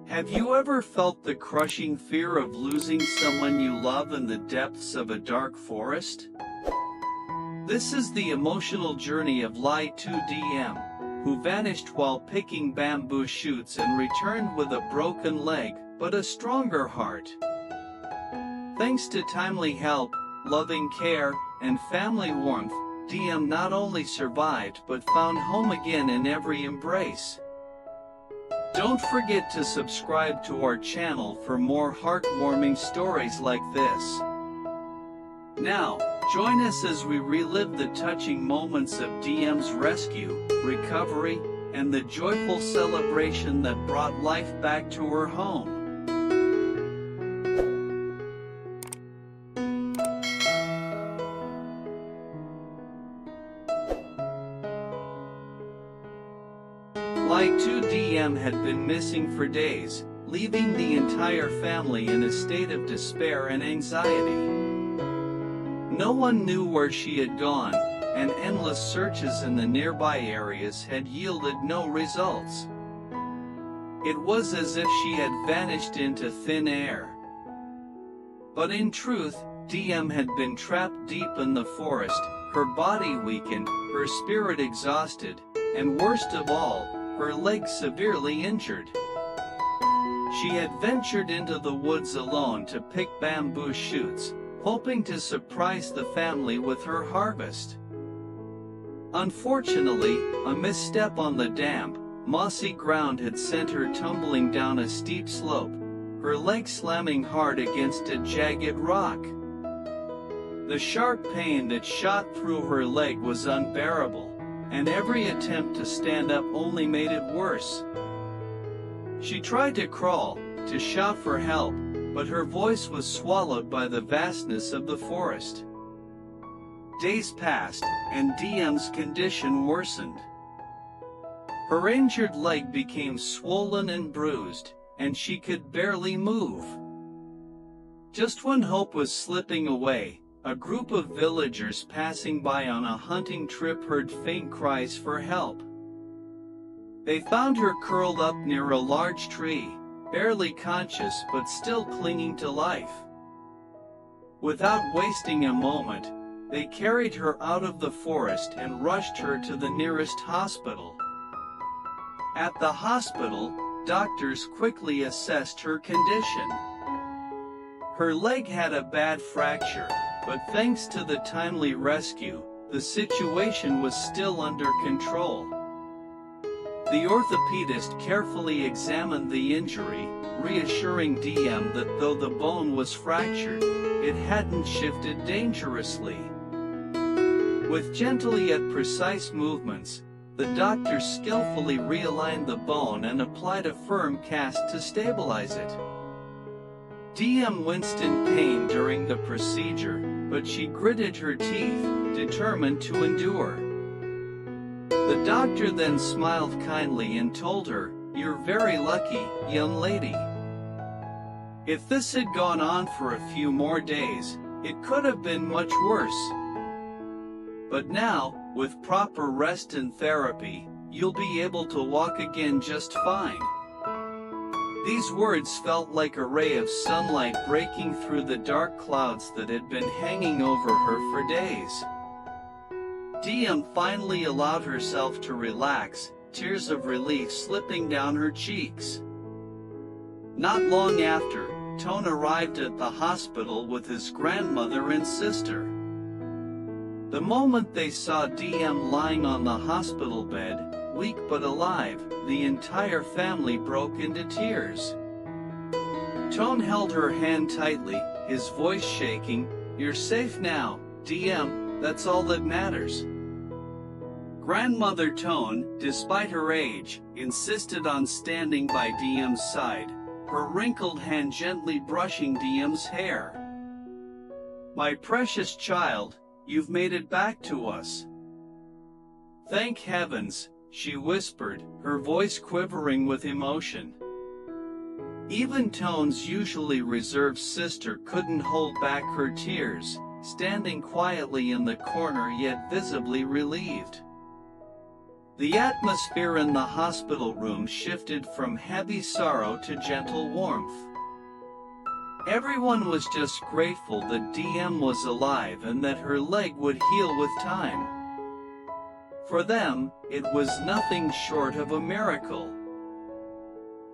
Have you ever felt the crushing fear of losing someone you love in the depths of a dark forest? This is the emotional journey of Ly Tu Diem, who vanished while picking bamboo shoots and returned with a broken leg, but a stronger heart. Thanks to timely help, loving care, and family warmth, Diem not only survived but found home again in every embrace. Don't forget to subscribe to our channel for more heartwarming stories like this. Now, join us as we relive the touching moments of Diem's rescue, recovery, and the joyful celebration that brought life back to her home. Ly Tu Diem had been missing for days, leaving the entire family in a state of despair and anxiety. No one knew where she had gone, and endless searches in the nearby areas had yielded no results. It was as if she had vanished into thin air. But in truth, Diem had been trapped deep in the forest, her body weakened, her spirit exhausted, and worst of all, her leg severely injured. She had ventured into the woods alone to pick bamboo shoots, hoping to surprise the family with her harvest. Unfortunately, a misstep on the damp, mossy ground had sent her tumbling down a steep slope, her leg slamming hard against a jagged rock. The sharp pain that shot through her leg was unbearable, and every attempt to stand up only made it worse. She tried to crawl, to shout for help, but her voice was swallowed by the vastness of the forest. Days passed, and Diem's condition worsened. Her injured leg became swollen and bruised, and she could barely move. Just when hope was slipping away, a group of villagers passing by on a hunting trip heard faint cries for help. They found her curled up near a large tree, barely conscious but still clinging to life. Without wasting a moment, they carried her out of the forest and rushed her to the nearest hospital. At the hospital, doctors quickly assessed her condition. Her leg had a bad fracture, but thanks to the timely rescue, the situation was still under control. The orthopedist carefully examined the injury, reassuring Diem that though the bone was fractured, it hadn't shifted dangerously. With gentle yet precise movements, the doctor skillfully realigned the bone and applied a firm cast to stabilize it. Diem winced in pain during the procedure, but she gritted her teeth, determined to endure. The doctor then smiled kindly and told her, "You're very lucky, young lady. If this had gone on for a few more days, it could have been much worse. But now, with proper rest and therapy, you'll be able to walk again just fine." These words felt like a ray of sunlight breaking through the dark clouds that had been hanging over her for days. Diem finally allowed herself to relax, tears of relief slipping down her cheeks. Not long after, Toan arrived at the hospital with his grandmother and sister. The moment they saw Diem lying on the hospital bed, weak but alive, the entire family broke into tears. Toan held her hand tightly, his voice shaking. "You're safe now, Diem, that's all that matters." Grandmother Toan, despite her age, insisted on standing by Diem's side, her wrinkled hand gently brushing Diem's hair. "My precious child, you've made it back to us." "Thank heavens," she whispered, her voice quivering with emotion. Even Toan's usually reserved sister couldn't hold back her tears, standing quietly in the corner yet visibly relieved. The atmosphere in the hospital room shifted from heavy sorrow to gentle warmth. Everyone was just grateful that Diem was alive and that her leg would heal with time. For them, it was nothing short of a miracle.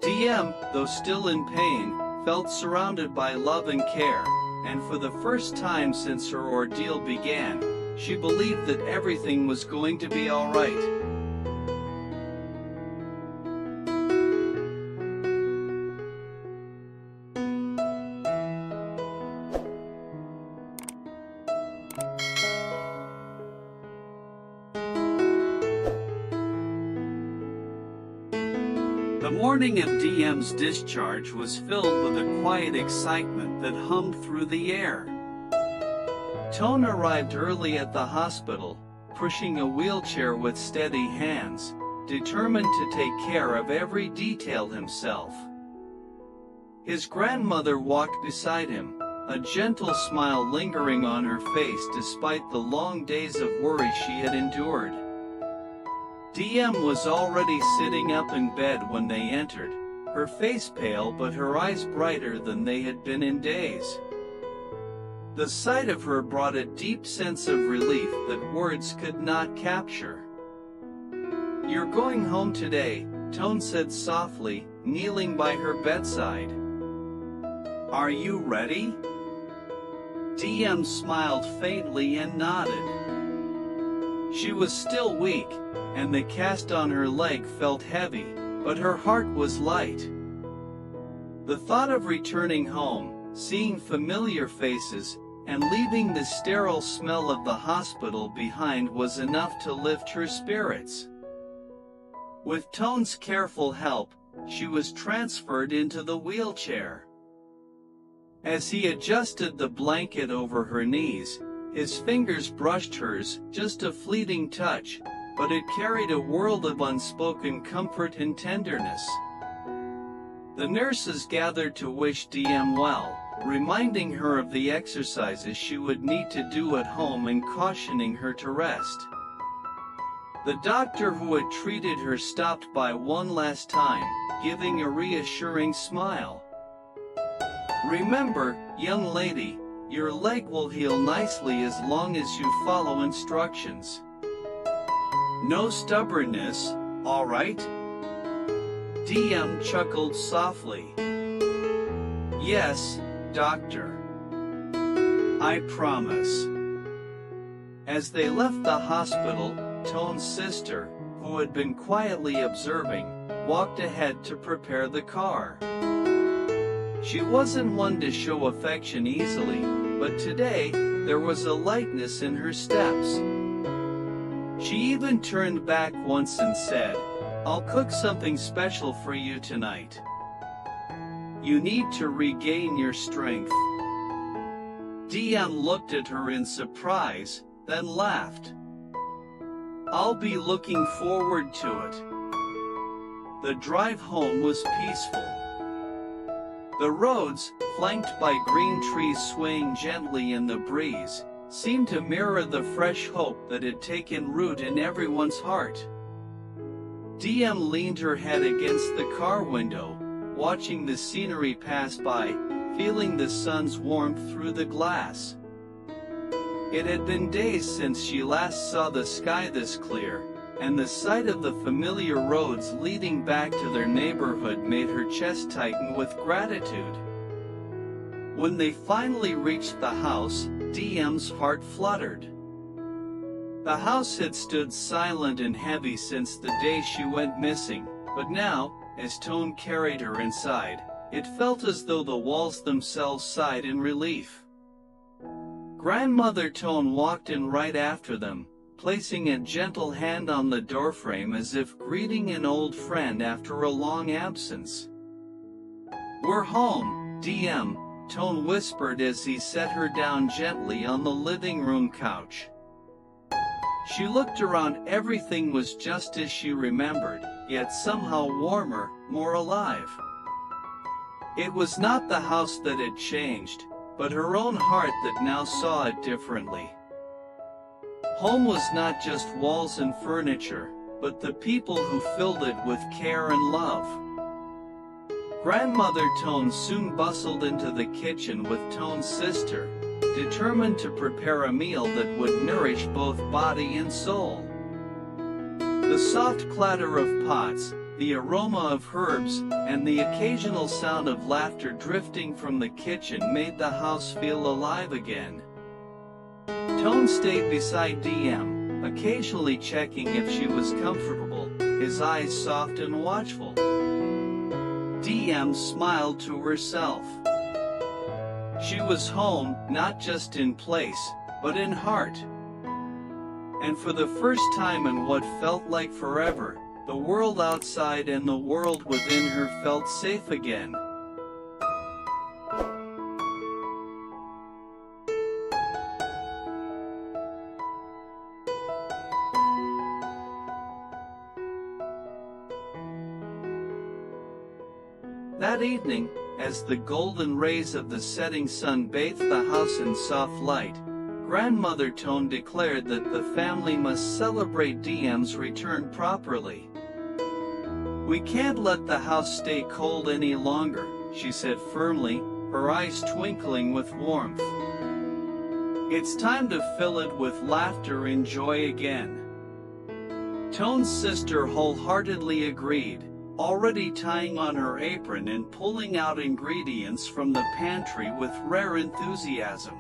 Diem, though still in pain, felt surrounded by love and care, and for the first time since her ordeal began, she believed that everything was going to be all right. The morning of Diem's discharge was filled with a quiet excitement that hummed through the air. Toan arrived early at the hospital, pushing a wheelchair with steady hands, determined to take care of every detail himself. His grandmother walked beside him, a gentle smile lingering on her face despite the long days of worry she had endured. Diem was already sitting up in bed when they entered, her face pale but her eyes brighter than they had been in days. The sight of her brought a deep sense of relief that words could not capture. "You're going home today," Toan said softly, kneeling by her bedside. "Are you ready?" Diem smiled faintly and nodded. She was still weak, and the cast on her leg felt heavy, but her heart was light. The thought of returning home, seeing familiar faces, and leaving the sterile smell of the hospital behind was enough to lift her spirits. With Toan's careful help, she was transferred into the wheelchair. As he adjusted the blanket over her knees, his fingers brushed hers, just a fleeting touch, but it carried a world of unspoken comfort and tenderness. The nurses gathered to wish Diem well, reminding her of the exercises she would need to do at home and cautioning her to rest. The doctor who had treated her stopped by one last time, giving a reassuring smile. "Remember, young lady, your leg will heal nicely as long as you follow instructions. No stubbornness, all right?" Diem chuckled softly. "Yes, doctor. I promise." As they left the hospital, Toan's sister, who had been quietly observing, walked ahead to prepare the car. She wasn't one to show affection easily, but today, there was a lightness in her steps. She even turned back once and said, "I'll cook something special for you tonight. You need to regain your strength." Diem looked at her in surprise, then laughed. "I'll be looking forward to it." The drive home was peaceful. The roads, flanked by green trees swaying gently in the breeze, seemed to mirror the fresh hope that had taken root in everyone's heart. Diem leaned her head against the car window, watching the scenery pass by, feeling the sun's warmth through the glass. It had been days since she last saw the sky this clear, and the sight of the familiar roads leading back to their neighborhood made her chest tighten with gratitude. When they finally reached the house, Diem's heart fluttered. The house had stood silent and heavy since the day she went missing, but now, as Toan carried her inside, it felt as though the walls themselves sighed in relief. Grandmother Toan walked in right after them, placing a gentle hand on the doorframe as if greeting an old friend after a long absence. "We're home, Diem," Toan whispered as he set her down gently on the living room couch. She looked around. Everything was just as she remembered, yet somehow warmer, more alive. It was not the house that had changed, but her own heart that now saw it differently. Home was not just walls and furniture, but the people who filled it with care and love. Grandmother Toan soon bustled into the kitchen with Toan's sister, determined to prepare a meal that would nourish both body and soul. The soft clatter of pots, the aroma of herbs, and the occasional sound of laughter drifting from the kitchen made the house feel alive again. Toan stayed beside Diem, occasionally checking if she was comfortable, his eyes soft and watchful. Diem smiled to herself. She was home, not just in place, but in heart. And for the first time in what felt like forever, the world outside and the world within her felt safe again. That evening, as the golden rays of the setting sun bathed the house in soft light, Grandmother Toan declared that the family must celebrate Diem's return properly. "We can't let the house stay cold any longer," she said firmly, her eyes twinkling with warmth. "It's time to fill it with laughter and joy again." Toan's sister wholeheartedly agreed, already tying on her apron and pulling out ingredients from the pantry with rare enthusiasm.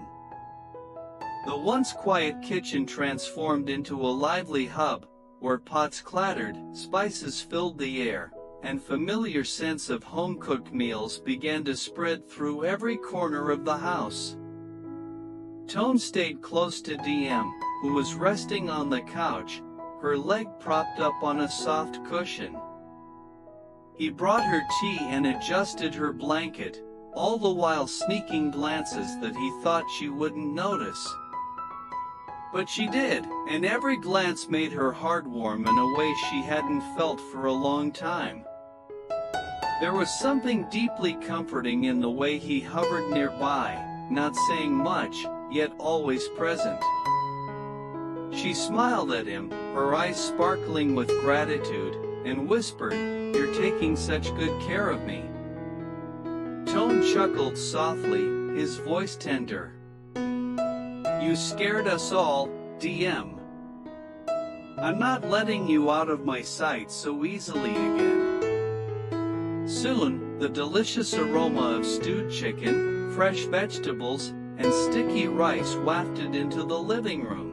The once quiet kitchen transformed into a lively hub, where pots clattered, spices filled the air, and familiar scents of home-cooked meals began to spread through every corner of the house. Toan stayed close to Diem, who was resting on the couch, her leg propped up on a soft cushion. He brought her tea and adjusted her blanket, all the while sneaking glances that he thought she wouldn't notice. But she did, and every glance made her heart warm in a way she hadn't felt for a long time. There was something deeply comforting in the way he hovered nearby, not saying much, yet always present. She smiled at him, her eyes sparkling with gratitude, and whispered, "You're taking such good care of me." Toan chuckled softly, his voice tender. "You scared us all, Diem. I'm not letting you out of my sight so easily again." Soon, the delicious aroma of stewed chicken, fresh vegetables, and sticky rice wafted into the living room.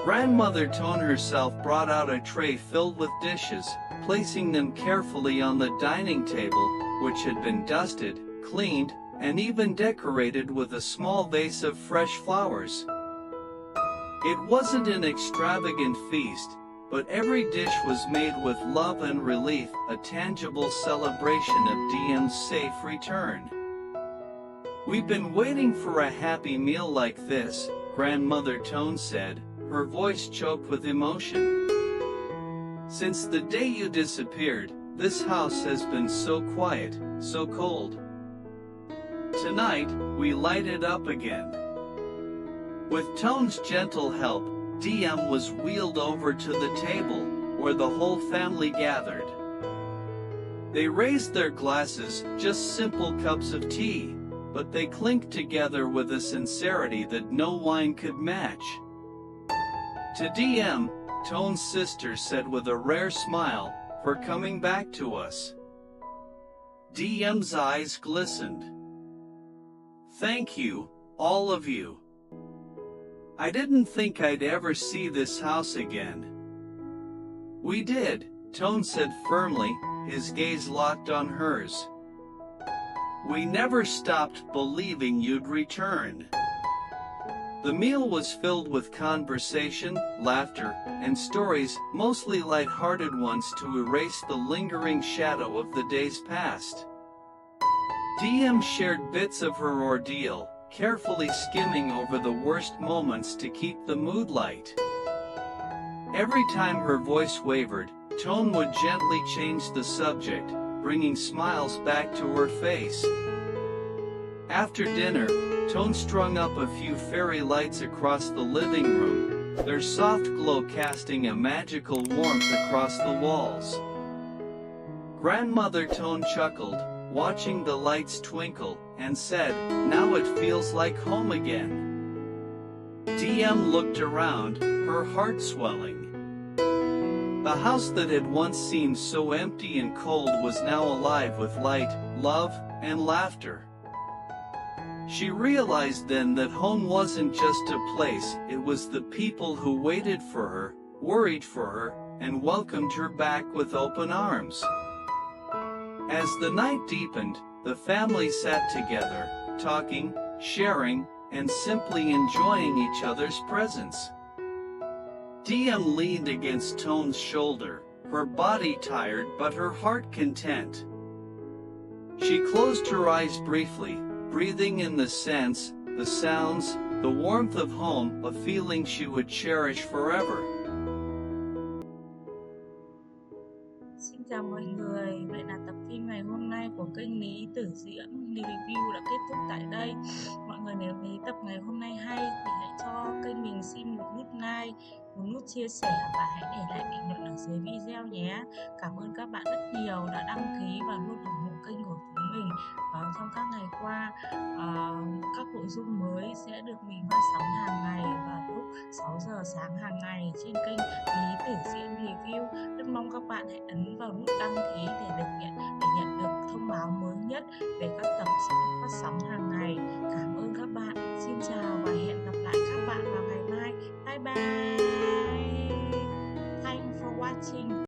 Grandmother Toan herself brought out a tray filled with dishes, placing them carefully on the dining table, which had been dusted, cleaned, and even decorated with a small vase of fresh flowers. It wasn't an extravagant feast, but every dish was made with love and relief, a tangible celebration of Diem's safe return. "We've been waiting for a happy meal like this," Grandmother Toan said, her voice choked with emotion. "Since the day you disappeared, this house has been so quiet, so cold. Tonight, we light it up again." With Toan's gentle help, Diem was wheeled over to the table, where the whole family gathered. They raised their glasses, just simple cups of tea, but they clinked together with a sincerity that no wine could match. To Diem, Toan's sister said with a rare smile, "For coming back to us." Diem's eyes glistened. "Thank you, all of you. I didn't think I'd ever see this house again." "We did," Toan said firmly, his gaze locked on hers. "We never stopped believing you'd return." The meal was filled with conversation, laughter, and stories, mostly light-hearted ones to erase the lingering shadow of the days past. Diem shared bits of her ordeal, carefully skimming over the worst moments to keep the mood light. Every time her voice wavered, Toan would gently change the subject, bringing smiles back to her face. After dinner, Toan strung up a few fairy lights across the living room, their soft glow casting a magical warmth across the walls. Grandmother Toan chuckled, watching the lights twinkle, and said, "Now it feels like home again." Diem looked around, her heart swelling. The house that had once seemed so empty and cold was now alive with light, love, and laughter. She realized then that home wasn't just a place, it was the people who waited for her, worried for her, and welcomed her back with open arms. As the night deepened, the family sat together, talking, sharing, and simply enjoying each other's presence. Diem leaned against Toan's shoulder, her body tired but her heart content. She closed her eyes briefly, breathing in the scents, the sounds, the warmth of home, a feeling she would cherish forever. Xin chào mọi người, vậy là tập phim ngày hôm nay của kênh Ly Tu Diem review đã kết thúc tại đây. Mọi người nếu thấy tập ngày hôm nay hay thì hãy cho kênh mình xin một nút like, một nút chia sẻ và hãy để lại bình luận ở dưới video nhé. Cảm ơn các bạn rất nhiều đã đăng ký và luôn ủng hộ kênh của chúng mình. Trong các ngày qua, các nội dung mới sẽ được mình phát sóng hàng ngày vào lúc 6 giờ sáng hàng ngày trên kênh Ly Tu Diem review. Rất mong các bạn hãy ấn vào nút đăng ký để nhận được thông báo mới nhất về các tập phát sóng